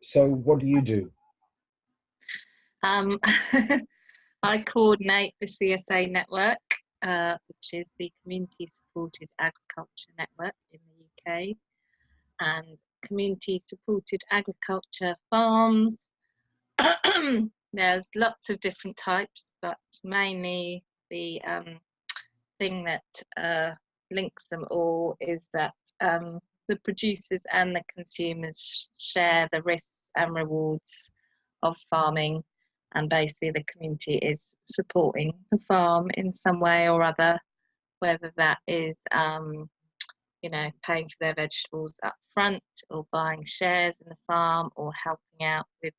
So what do you do? Um, I coordinate the CSA Network, which is the Community Supported Agriculture Network in the UK, and community supported agriculture farms. There's lots of different types, but mainly the thing that links them all is that the producers and the consumers share the risks and rewards of farming, and basically the community is supporting the farm in some way or other, whether that is paying for their vegetables up front, or buying shares in the farm, or helping out with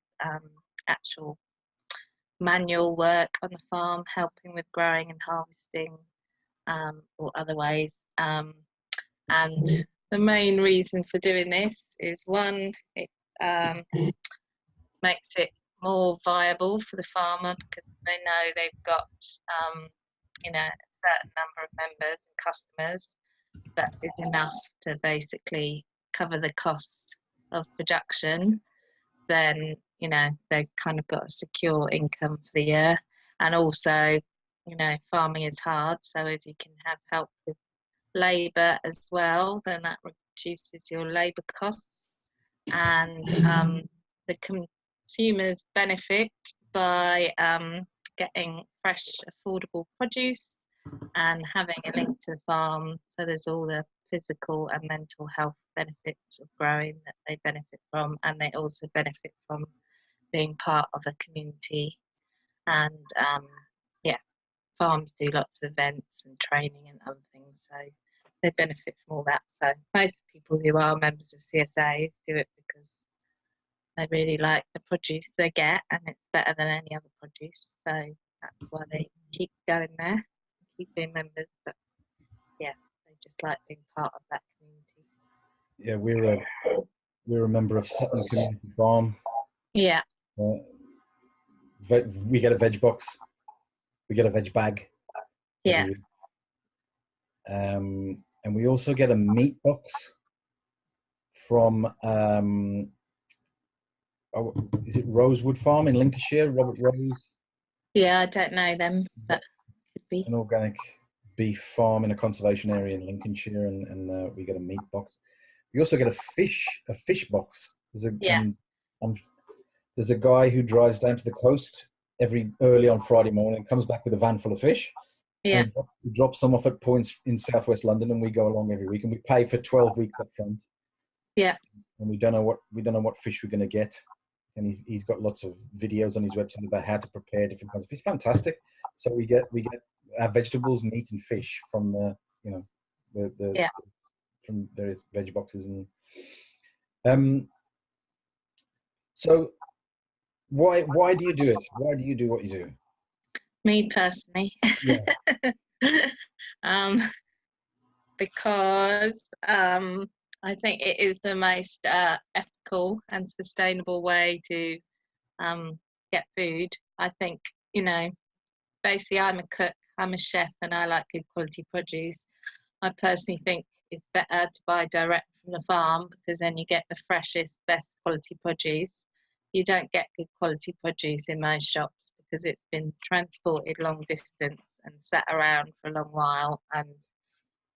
actual manual work on the farm, helping with growing and harvesting, or other ways. And the main reason for doing this is, one, it makes it more viable for the farmer, because they know they've got a certain number of members and customers that is enough to basically cover the cost of production. Then they've kind of got a secure income for the year. And also, farming is hard, so if you can have help with labour as well, then that reduces your labour costs. And the consumers benefit by getting fresh, affordable produce and having a link to the farm. So there's all the physical and mental health benefits of growing that they benefit from, and they also benefit from being part of a community. And farms do lots of events and training and other things, so they benefit from all that. So most people who are members of CSAs do it because they really like the produce they get, and it's better than any other produce. So that's why they keep going there, keep being members. But yeah, they just like being part of that community. Yeah, we're a member of Sutton Community Farm. Yeah. We get a veg box. We get a veg bag. Yeah. And we also get a meat box from is it Rosewood Farm in Lincolnshire? Robert Rose. Yeah, I don't know them, but could be an organic beef farm in a conservation area in Lincolnshire, and we get a meat box. We also get a fish box. There's a guy who drives down to the coast early on Friday morning, comes back with a van full of fish. Yeah. And he drops them off at points in southwest London, and we go along every week, and we pay for 12 weeks up front. Yeah. And we don't know what fish we're going to get. And he's got lots of videos on his website about how to prepare different kinds of fish. Fantastic. So we get our vegetables, meat, and fish from from various veg boxes. And so why do you do it? Why do you do what you do? Me personally, because I think it is the most ethical and sustainable way to get food. I think, basically I'm a cook, I'm a chef, and I like good quality produce. I personally think it's better to buy direct from the farm, because then you get the freshest, best quality produce. You don't get good quality produce in most shops, because it's been transported long distance and sat around for a long while. And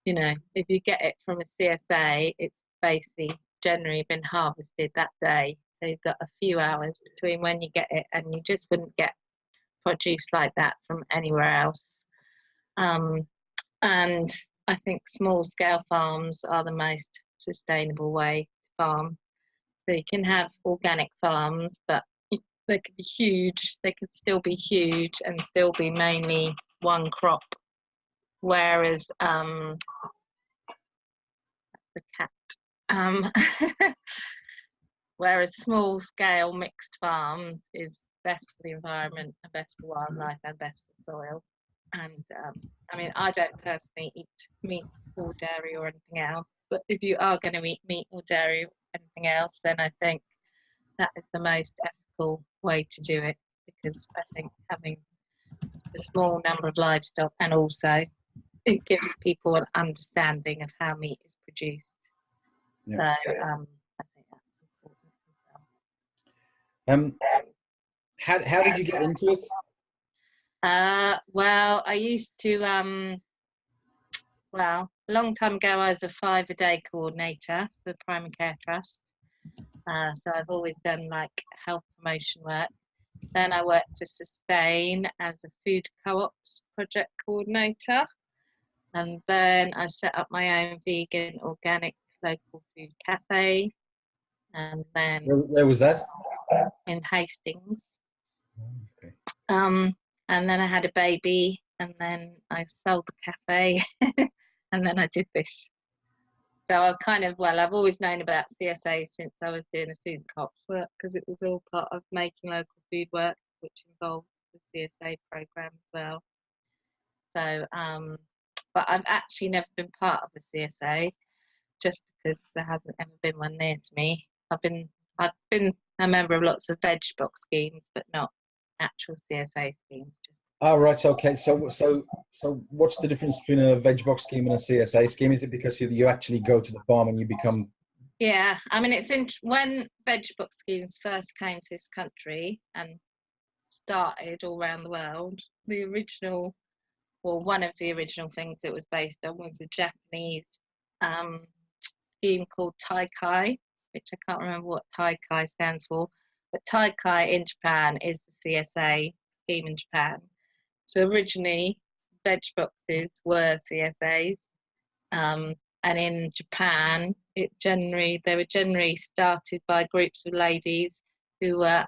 if you get it from a CSA, it's basically generally been harvested that day, so you've got a few hours between when you get it, and you just wouldn't get produce like that from anywhere else. And I think small scale farms are the most sustainable way to farm. So you can have organic farms, but they could be huge. They could still be huge and still be mainly one crop. Whereas the cat. Whereas small scale mixed farms is best for the environment and best for wildlife and best for soil. And I don't personally eat meat or dairy or anything else, but if you are going to eat meat or dairy or anything else, then I think that is the most ethical way to do it, because I think having a small number of livestock, and also it gives people an understanding of how meat is produced. Yeah. So I think that's important as well. Um, how did you get into it? Well, I used to, well, a long time ago, I was a 5-a-day coordinator for the Primary Care Trust. So I've always done like health promotion work. Then I worked to Sustain as a food co-ops project coordinator. And then I set up my own vegan, organic, local food cafe. And then Where was that? in Hastings. Okay. And then I had a baby, and then I sold the cafe, and then I did this. So I kind of, well, I've always known about CSA since I was doing the food co-ops work, because it was all part of making local food work, which involved the CSA program as well. So, but I've actually never been part of a CSA, just because there hasn't ever been one near to me. I've been a member of lots of veg box schemes, but not actual CSA schemes. Just Oh, right. So, okay. So what's the difference between a veg box scheme and a CSA scheme? Is it because you actually go to the farm and you become? yeah, I mean, when veg box schemes first came to this country and started all around the world, the original, or one of the original things it was based on, was a Japanese scheme called Taikai, which I can't remember what Taikai stands for, but Taikai in Japan is the CSA scheme in Japan. So originally, veg boxes were CSAs, and in Japan, they were generally started by groups of ladies who were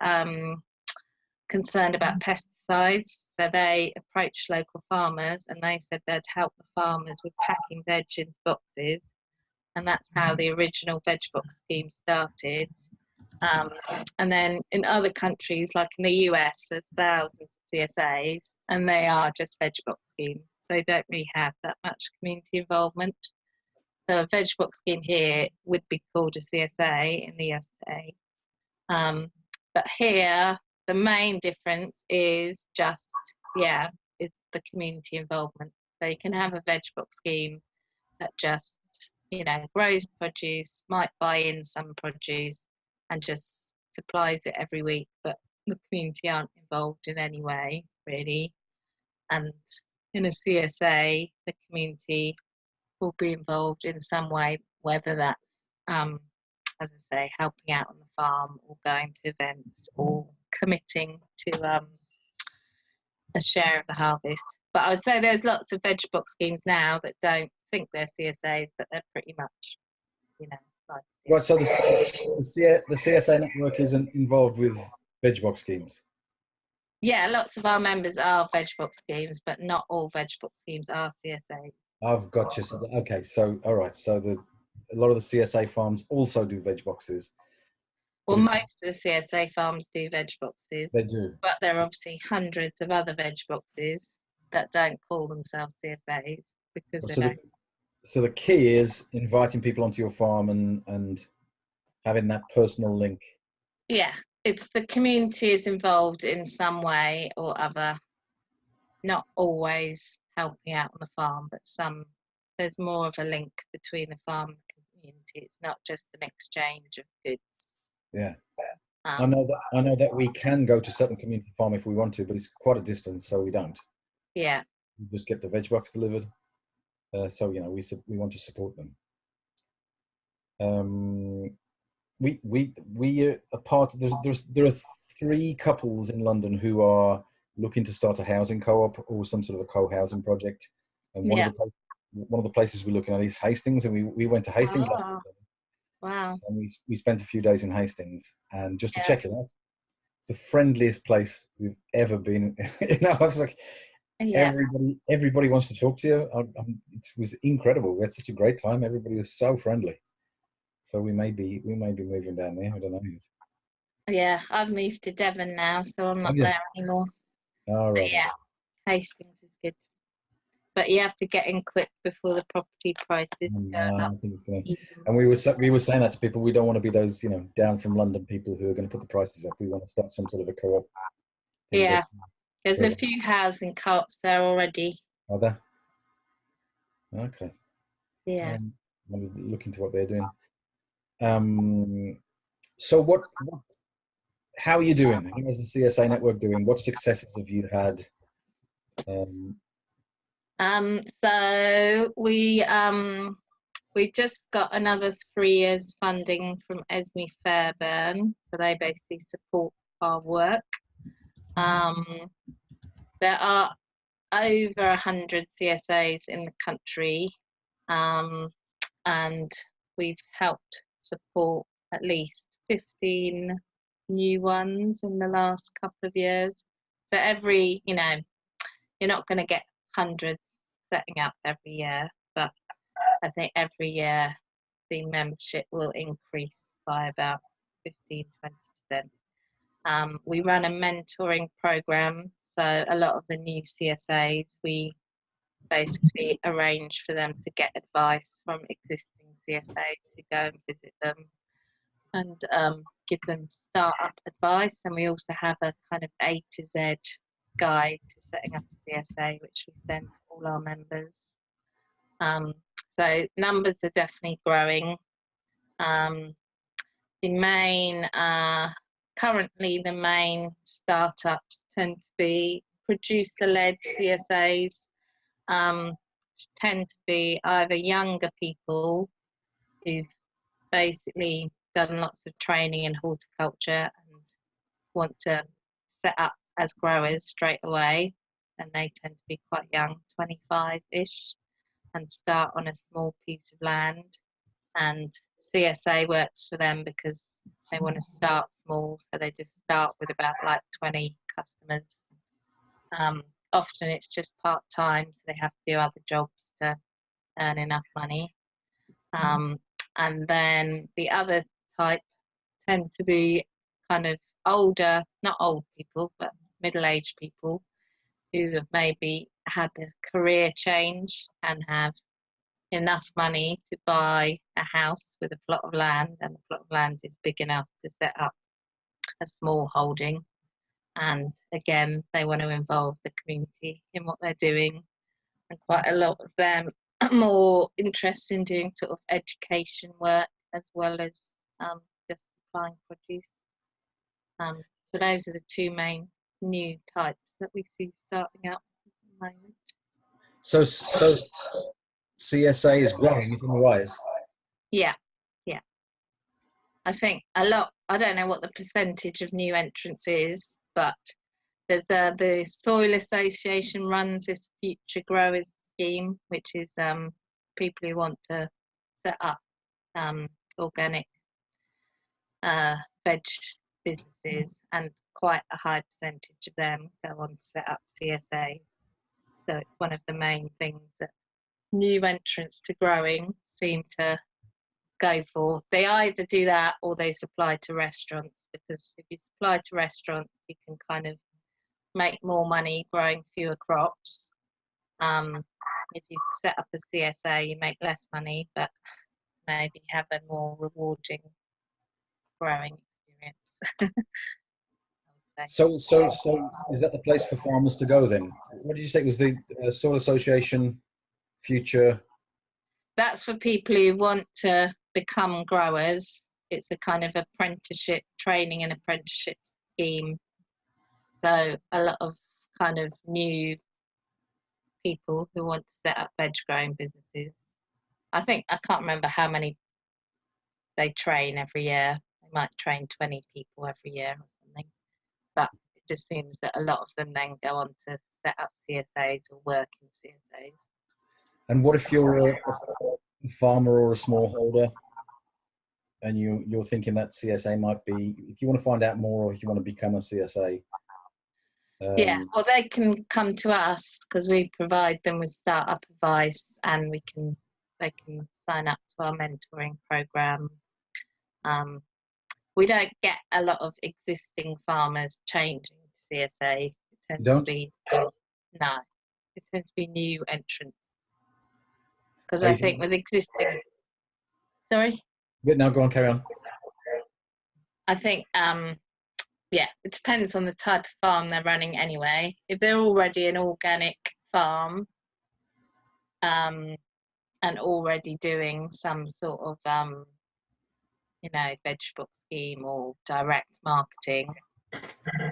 concerned about pesticides. So they approached local farmers and they said they'd help the farmers with packing veg into boxes. And that's how the original veg box scheme started. And then in other countries, like in the US, there's thousands of CSAs, and they are just veg box schemes. They don't really have that much community involvement. So a veg box scheme here would be called a CSA in the USA. But here, the main difference is just, is the community involvement. So you can have a veg box scheme that just, grows produce, might buy in some produce and just supplies it every week, but the community aren't involved in any way, really. And in a CSA, the community will be involved in some way, whether that's, as I say, helping out on the farm or going to events or committing to a share of the harvest. But I would say there's lots of veg box schemes now that don't think they're CSAs, but they're pretty much, like Right. So the CSA network isn't involved with veg box schemes. yeah, lots of our members are veg box schemes, but not all veg box schemes are CSAs. I've got you. Okay. So, all right. So a lot of the CSA farms also do veg boxes. Well, most of the CSA farms do veg boxes. They do. But there are obviously hundreds of other veg boxes that don't call themselves CSAs because they don't. So the key is inviting people onto your farm and having that personal link. Yeah, it's the community is involved in some way or other, not always helping out on the farm, but there's more of a link between the farm and the community. It's not just an exchange of goods. Yeah. I know that we can go to Sutton Community Farm if we want to, but it's quite a distance, so we don't. Yeah. We just get the veg box delivered. So we want to support them. We are part of, there are 3 couples in London who are looking to start a housing co-op or some sort of a co-housing project. And one of the places we're looking at is Hastings, and we went to Hastings last week. Wow. And we spent a few days in Hastings and just to check it out. It's the friendliest place we've ever been. I was like, everybody wants to talk to you. It was incredible. We had such a great time. Everybody was so friendly. So we may be moving down there. I don't know. Yeah, I've moved to Devon now, so I'm not there anymore. All right. Yeah, Hastings is good. But you have to get in quick before the property prices go up. I think it's going to. And we were saying that to people. We don't want to be those down from London people who are going to put the prices up. We want to start some sort of a co-op. Yeah, there's a few housing co-ops there already. Are there? Okay. Yeah. I'm looking into what they're doing. So what how are you doing? How is the CSA network doing? What successes have you had? So we just got another 3 years funding from Esme Fairbairn, so they basically support our work. There are over 100 CSAs in the country, and we've helped support at least 15 new ones in the last couple of years. So every, you know, you're not going to get hundreds setting up every year, but I think every year the membership will increase by about 15–20%. We run a mentoring program, so a lot of the new CSAs, we basically arrange for them to get advice from existing CSAs who go and visit them and give them startup advice. And we also have a kind of A to Z guide to setting up a CSA, which we send to all our members. So numbers are definitely growing. Currently the main startups tend to be producer-led CSAs, tend to be either younger people who've basically done lots of training in horticulture and want to set up as growers straight away, and they tend to be quite young, 25-ish, and start on a small piece of land. And CSA works for them because they want to start small, so they just start with about like 20 customers. Often it's just part-time, so they have to do other jobs to earn enough money. And then the other type tend to be kind of older, not old people, but middle-aged people who have maybe had a career change and have enough money to buy a house with a plot of land, and the plot of land is big enough to set up a small holding. And again, they want to involve the community in what they're doing, and quite a lot of them are more interested in doing sort of education work as well as just supplying produce. So those are the two main new types that we see starting up at the moment. So CSA is growing, it's on the rise. Yeah. I think a lot, I don't know what the percentage of new entrants is, but there's the Soil Association runs this Future Growers scheme, which is people who want to set up organic veg businesses, and quite a high percentage of them go on to set up CSAs. So it's one of the main things that new entrants to growing seem to go for. They either do that or they supply to restaurants, because if you supply to restaurants, you can kind of make more money growing fewer crops. If you set up a CSA, you make less money, but maybe have a more rewarding growing experience. So is that the place for farmers to go then? What did you say was the Soil Association Future? That's for people who want to become growers. It's a kind of apprenticeship, training and apprenticeship scheme. So a lot of kind of new people who want to set up veg growing businesses. I can't remember how many they train every year. They might train 20 people every year or something. But it just seems that a lot of them then go on to set up CSAs or work in CSAs. And what if you're a farmer or a smallholder, and you're thinking that CSA might be, if you want to find out more, or if you want to become a CSA? Yeah, well, they can come to us because we provide them with startup advice, and they can sign up to our mentoring program. We don't get a lot of existing farmers changing to CSA. It tends to be no, it tends to be new entrants. Because I think with existing, sorry. No, go on, carry on. I think yeah, it depends on the type of farm they're running anyway. If they're already an organic farm and already doing some sort of you know, vegetable scheme or direct marketing,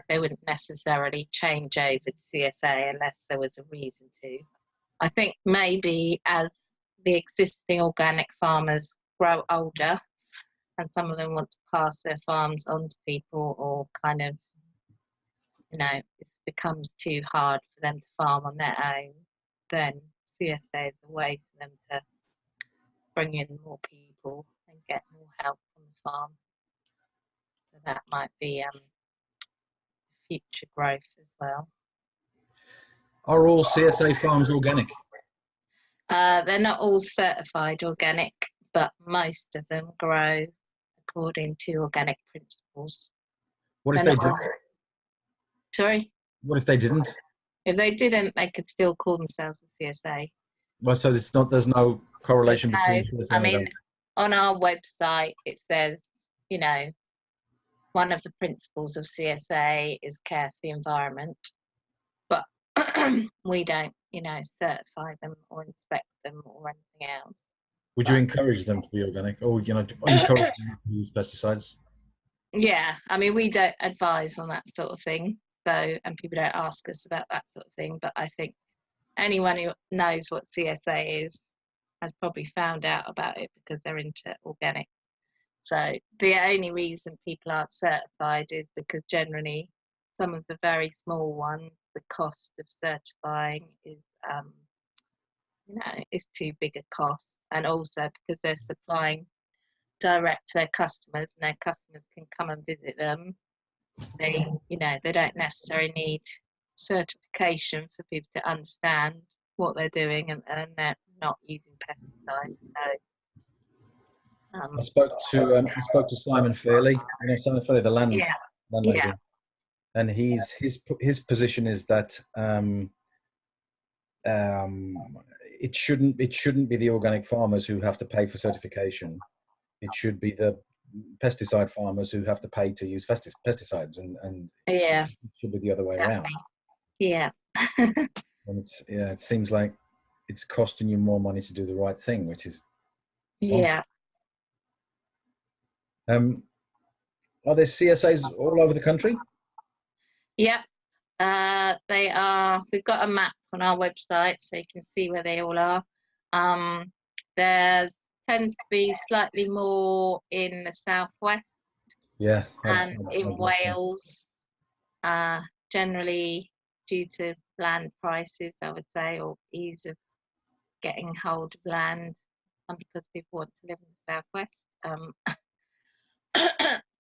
they wouldn't necessarily change over to CSA unless there was a reason to. I think maybe as the existing organic farmers grow older and some of them want to pass their farms on to people, or kind of, you know, it becomes too hard for them to farm on their own, then CSA is a way for them to bring in more people and get more help on the farm. So that might be future growth as well. Are all CSA farms organic? They're not all certified organic, but most of them grow according to organic principles. What if they didn't? Sorry? What if they didn't? If they didn't, they could still call themselves a CSA. Well, so it's not. There's no correlation between CSA I and mean, organic. on our website, it says, you know, one of the principles of CSA is care for the environment, but we don't, you know, certify them or inspect them or anything else. Would you encourage them to be organic, or, you know, encourage them to use pesticides? Yeah, I mean, we don't advise on that sort of thing, so, and people don't ask us about that sort of thing, but I think anyone who knows what CSA is has probably found out about it because they're into organic. So the only reason people aren't certified is because generally some of the very small ones, the cost of certifying is, you know, is too big a cost, and also because they're supplying direct to their customers and their customers can come and visit them. They, you know, they don't necessarily need certification for people to understand what they're doing, and they're not using pesticides. So I spoke to Simon Fairley. You know, Simon Fairley, the landowner, and his position is that it shouldn't be the organic farmers who have to pay for certification. It should be the pesticide farmers who have to pay to use pesticides, and yeah, it should be the other way around. Yeah. And it seems like it's costing you more money to do the right thing, which is yeah. Are there CSAs all over the country? Yeah, they are. We've got a map on our website so you can see where they all are. There tends to be slightly more in the southwest. Yeah. And in Wales, generally due to land prices, I would say, or ease of getting hold of land, and because people want to live in the southwest.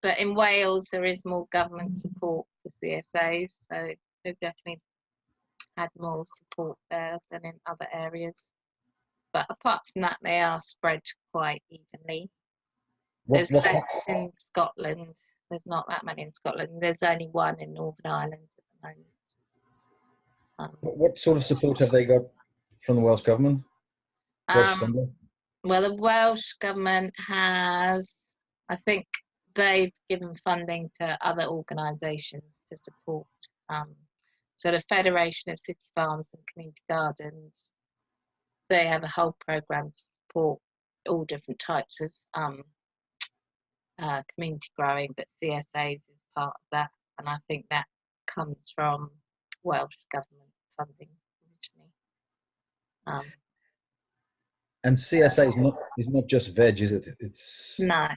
But in Wales, there is more government support for CSAs, so they've definitely had more support there than in other areas. But apart from that, they are spread quite evenly. There's less in Scotland. There's not that many in Scotland. There's only one in Northern Ireland at the moment. What sort of support have they got from the Welsh government? Well, the Welsh government has, I think, they've given funding to other organisations to support. So the Federation of City Farms and Community Gardens, they have a whole programme to support all different types of community growing, but CSAs is part of that, and I think that comes from Welsh government funding originally. And CSA is not just veg, is it? It's no,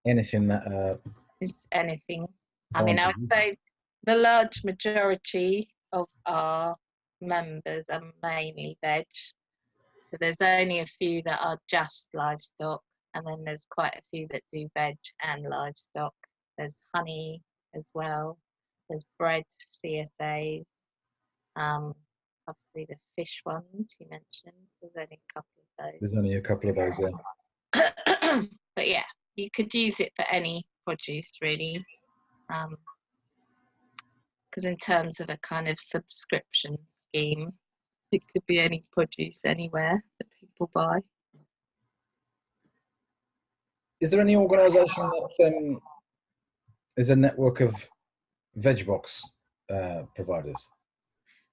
anything that it's anything. I mean, I would say the large majority of our members are mainly veg, but there's only a few that are just livestock, and then there's quite a few that do veg and livestock. There's honey as well. There's bread CSAs. Obviously the fish ones you mentioned. There's only a couple of those. There's only a couple of those, yeah. But yeah, you could use it for any produce really, because in terms of a kind of subscription scheme, it could be any produce anywhere that people buy. Is there any organisation that is a network of veg box providers?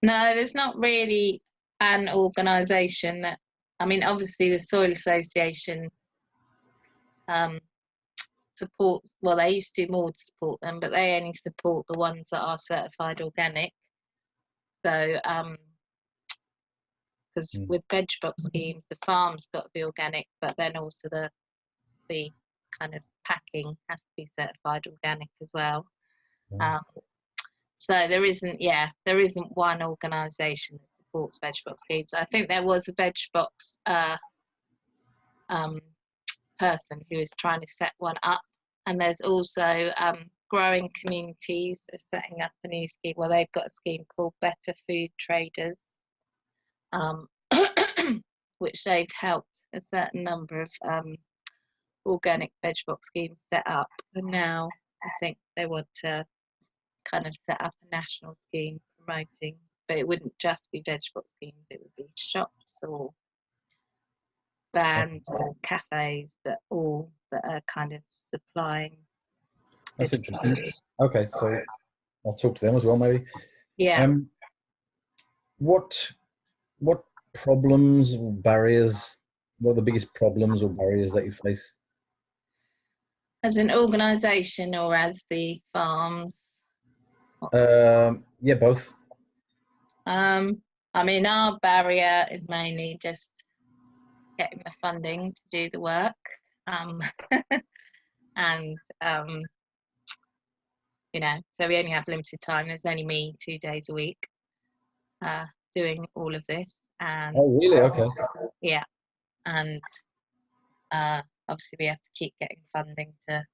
No, there's not really an organisation that, I mean, obviously the Soil Association support, well, they used to do more to support them, but they only support the ones that are certified organic. So because with veg box schemes, the farm's got to be organic, but then also the kind of packing has to be certified organic as well. So there isn't one organisation that supports veg box schemes. I think there was a veg box person who is trying to set one up, and there's also growing communities are setting up a new scheme. Well, they've got a scheme called Better Food Traders, which they've helped a certain number of organic veg box schemes set up, and now I think they want to kind of set up a national scheme promoting, but it wouldn't just be veg box schemes, it would be shops or bands or cafes that are kind of supplying. That's interesting. Okay, so I'll talk to them as well, maybe. Yeah. What problems or barriers? What are the biggest problems or barriers that you face? As an organisation or as the farms? Yeah, both. I mean, our barrier is mainly just getting the funding to do the work, and you know, so we only have limited time. There's only me 2 days a week doing all of this. And oh, really? Okay. Yeah, and obviously we have to keep getting funding to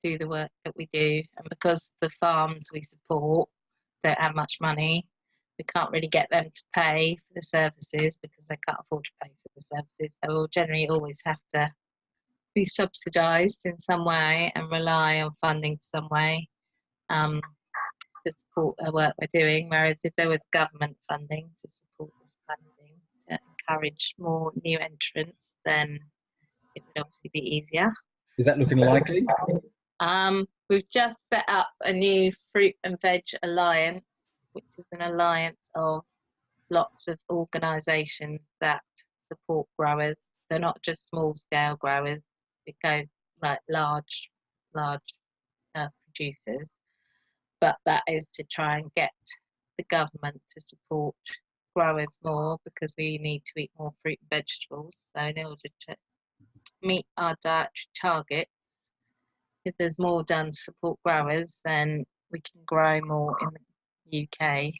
do the work that we do, and because the farms we support don't have much money, we can't really get them to pay for the services because they can't afford to pay for the services. So we'll generally always have to be subsidised in some way and rely on funding some way to support the work we're doing. Whereas if there was government funding to support this kind of thing, to encourage more new entrants, then it would obviously be easier. Is that looking likely? We've just set up a new fruit and veg alliance, which is an alliance of lots of organisations that support growers. They're not just small scale growers, it goes like large producers, but that is to try and get the government to support growers more, because we need to eat more fruit and vegetables. So in order to meet our dietary targets, if there's more done to support growers, then we can grow more in the UK,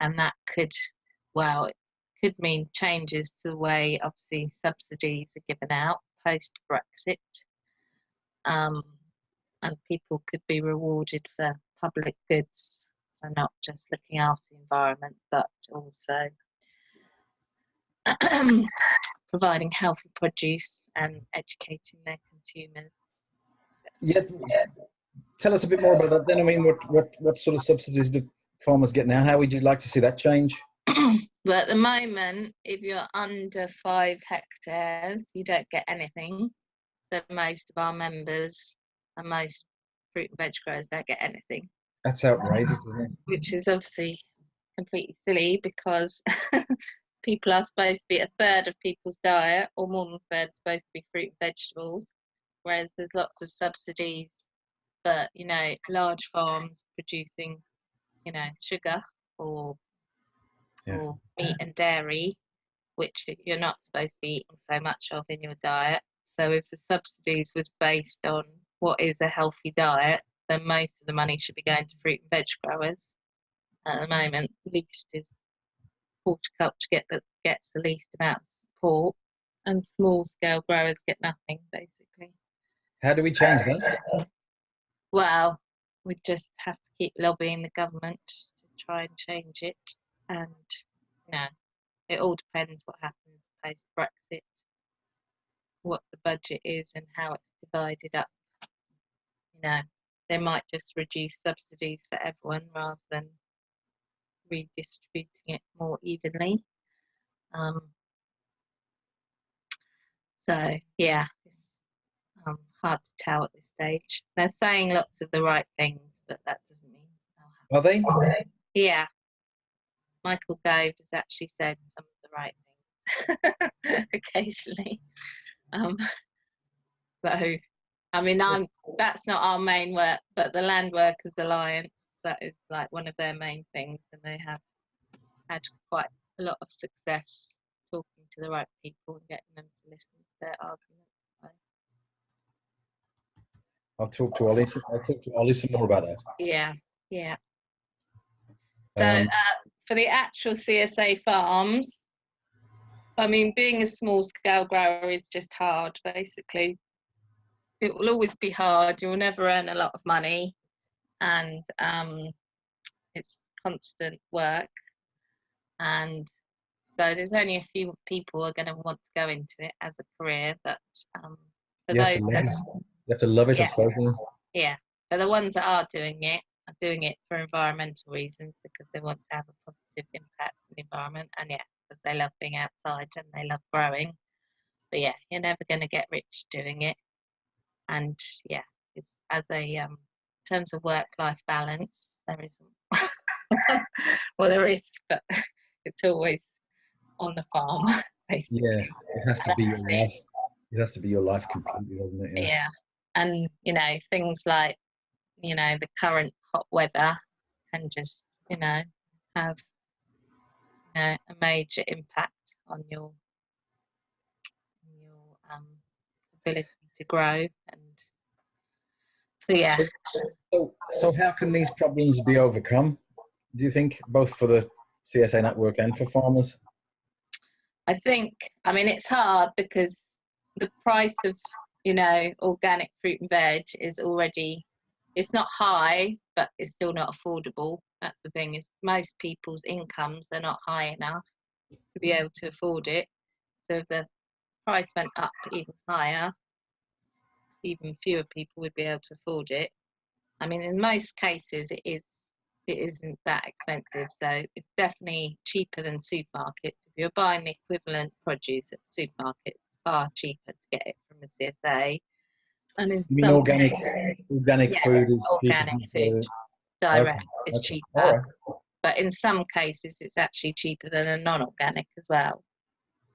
and that could mean changes to the way obviously subsidies are given out post Brexit, and people could be rewarded for public goods, so not just looking after the environment but also providing healthy produce and educating their consumers. Yeah. Tell us a bit more about that then. I mean, what sort of subsidies do farmers get now? How would you like to see that change? Well, at the moment, if you're under 5 hectares, you don't get anything. So most of our members and most fruit and veg growers don't get anything. That's outrageous, isn't it? Which is obviously completely silly, because people are supposed to be, a third of people's diet, or more than a third, supposed to be fruit and vegetables, whereas there's lots of subsidies for, you know, large farms producing, you know, sugar or meat and dairy, which you're not supposed to be eating so much of in your diet. So if the subsidies was based on what is a healthy diet, then most of the money should be going to fruit and veg growers. At the moment, least is horticulture gets the least amount of support, and small scale growers get nothing, basically. How do we change that? Well, we just have to keep lobbying the government to try and change it, and you know, it all depends what happens post Brexit, what the budget is and how it's divided up. You know, they might just reduce subsidies for everyone rather than redistributing it more evenly. So yeah, it's hard to tell at this stage. They're saying lots of the right things, but that doesn't mean they'll happen. Are they? Yeah, Michael Gove has actually said some of the right things occasionally. So, I mean, that's not our main work, but the Land Workers Alliance, that is like one of their main things, and they have had quite a lot of success talking to the right people and getting them to listen to their arguments. So. I'll talk to Ollie. Ollie some more about that. Yeah, yeah. So for the actual CSA farms, I mean, being a small scale grower is just hard, basically. It will always be hard. You will never earn a lot of money, and it's constant work. And so there's only a few people who are going to want to go into it as a career, but for you have to love it, I suppose. Yeah. So the ones that are doing it for environmental reasons, because they want to have a positive impact on the environment, and because they love being outside and they love growing. But you're never going to get rich doing it. And it's as a in terms of work-life balance, there isn't. Well, there is, but it's always on the farm, basically. Yeah, it has to be your life. It has to be your life completely, doesn't it? Yeah. And things like the current hot weather can just have a major impact on your ability to grow. And so how can these problems be overcome, do you think, both for the CSA network and for farmers? I think, it's hard because the price of organic fruit and veg is already, it's not high, but it's still not affordable. That's the thing, is most people's incomes are not high enough to be able to afford it. So if the price went up even higher, even fewer people would be able to afford it. In most cases it isn't that expensive, so it's definitely cheaper than supermarkets. If you're buying the equivalent produce at the supermarket, it's far cheaper to get it from a CSA. And in some organic food is organic food direct is cheaper. Right. But in some cases it's actually cheaper than a non-organic as well.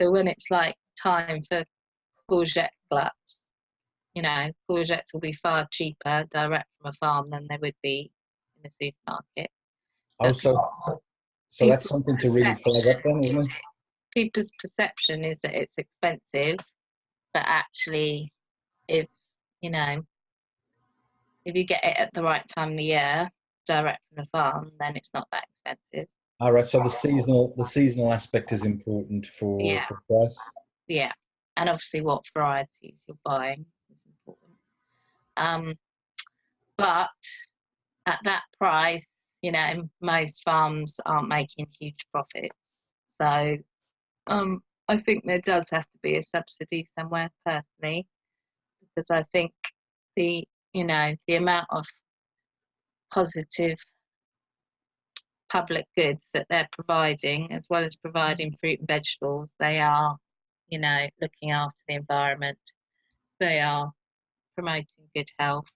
So when it's like time for courgette gluts, courgettes will be far cheaper direct from a farm than they would be in a supermarket. So that's something to really flag up then, isn't it? People's perception is that it's expensive, but actually, if you get it at the right time of the year, direct from the farm, then it's not that expensive. All right. So the seasonal aspect is important for price. Yeah, and obviously what varieties you're buying is important. But at that price, most farms aren't making huge profits. So I think there does have to be a subsidy somewhere, personally, because I think the amount of positive public goods that they're providing, as well as providing fruit and vegetables, they are, looking after the environment. They are promoting good health.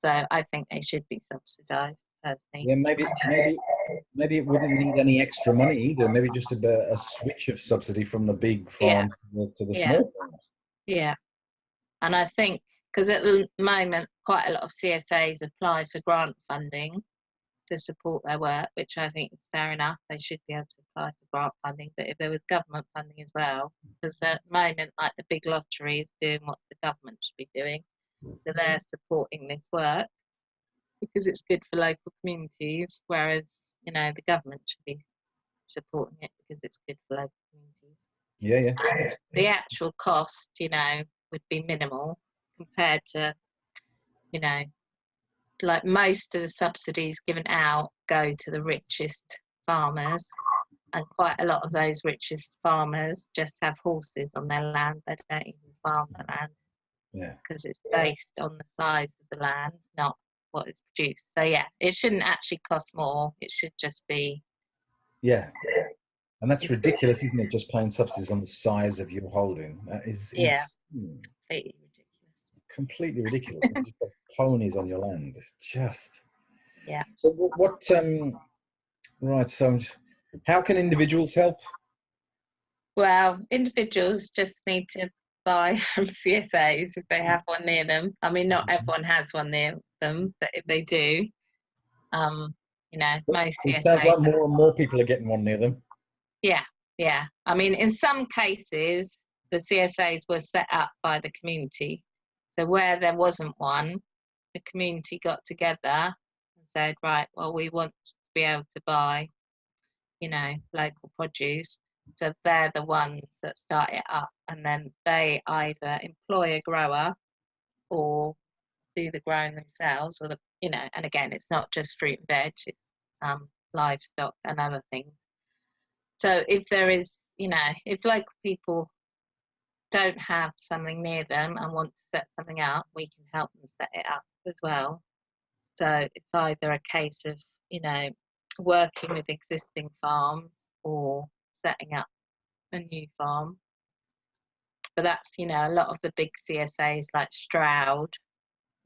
So I think they should be subsidised, personally. Yeah, maybe it wouldn't need any extra money either. Maybe just a switch of subsidy from the big farms to the small farms. Yeah, and I think because at the moment quite a lot of CSAs apply for grant funding to support their work, which I think is fair enough. They should be able to apply for grant funding, but if there was government funding as well, because at the moment, like the big lottery is doing what the government should be doing, so they're supporting this work because it's good for local communities, whereas the government should be supporting it because it's good for local communities. Yeah. And the actual cost, would be minimal compared to, like most of the subsidies given out go to the richest farmers, and quite a lot of those richest farmers just have horses on their land. They don't even farm the land. Yeah. Because it's based on the size of the land, not what is produced. So it shouldn't actually cost more. It should just be. Yeah. And that's ridiculous, isn't it? Just paying subsidies on the size of your holding. That is insane. Completely ridiculous. You've got ponies on your land. It's just. Yeah. So what right, so how can individuals help? Well, individuals just need to buy from CSAs if they have one near them. I mean, not everyone has one near them, but if they do, you know, most It CSAs. sounds like more and more people are getting one near them. Yeah, yeah. I mean, in some cases, the CSAs were set up by the community. So where there wasn't one, the community got together and said, right, well, we want to be able to buy, you know, local produce. So they're the ones that start it up, and then they either employ a grower or do the growing themselves, or the, you know, and again, it's not just fruit and veg, it's livestock and other things. So if there is, you know, if local people don't have something near them and want to set something up, we can help them set it up as well. So it's either a case of, you know, working with existing farms or setting up a new farm. But that's, you know, a lot of the big CSAs like Stroud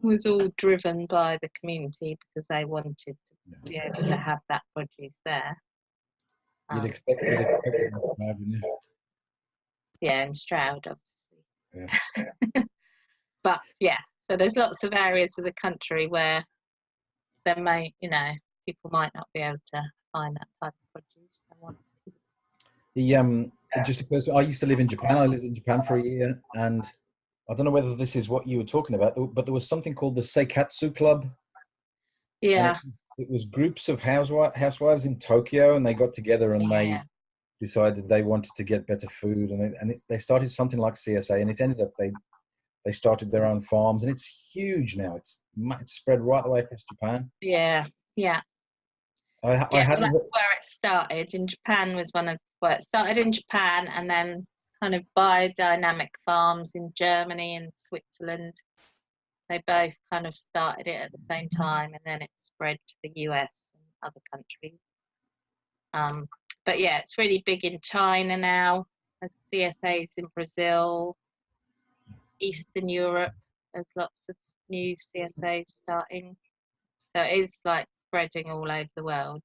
was all driven by the community because they wanted to be able to have that produce there. You'd expect it, wouldn't you? Yeah, in Stroud, obviously. Yeah. But yeah, so there's lots of areas of the country where there may, you know, people might not be able to find that type of produce they want to. It just occurs to me, I used to live in Japan. I lived in Japan for a year, and I don't know whether this is what you were talking about, but there was something called the Seikatsu Club. Yeah. And it was groups of housewives in Tokyo, and they got together and they decided they wanted to get better food, and they started something like CSA, and it ended up they started their own farms, and it's huge now. It's spread right the way across Japan. Yeah, yeah. I Well, hadn't. that's where it started. In Japan was one of, well, it started in Japan and then kind of biodynamic farms in Germany and Switzerland. They both kind of started it at the same time, and then it spread to the US and other countries. But yeah, it's really big in China now. There's CSAs in Brazil, Eastern Europe. There's lots of new CSAs starting. So it is like spreading all over the world.